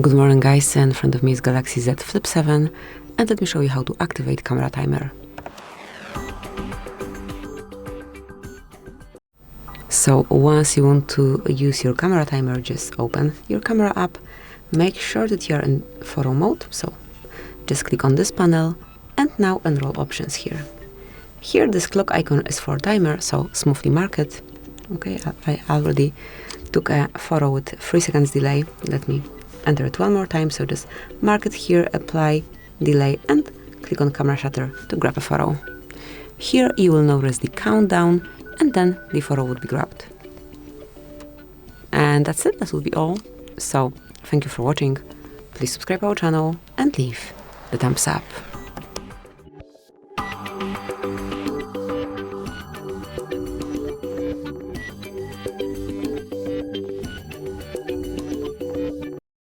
Good morning guys, in front of me is Galaxy Z Flip 7 and let me show you how to activate camera timer. So once you want to use your camera timer, just open your camera app, make sure that you are in photo mode, so just click on this panel and now enroll options here. Here this clock icon is for timer, so smoothly mark it. Okay, I already took a photo with 3 seconds delay. Let me enter it one more time, so just mark it here, apply, delay, and click on camera shutter to grab a photo. Here you will notice the countdown, and then the photo would be grabbed. And that's it, that will be all. So, thank you for watching, please subscribe our channel, and leave the thumbs up.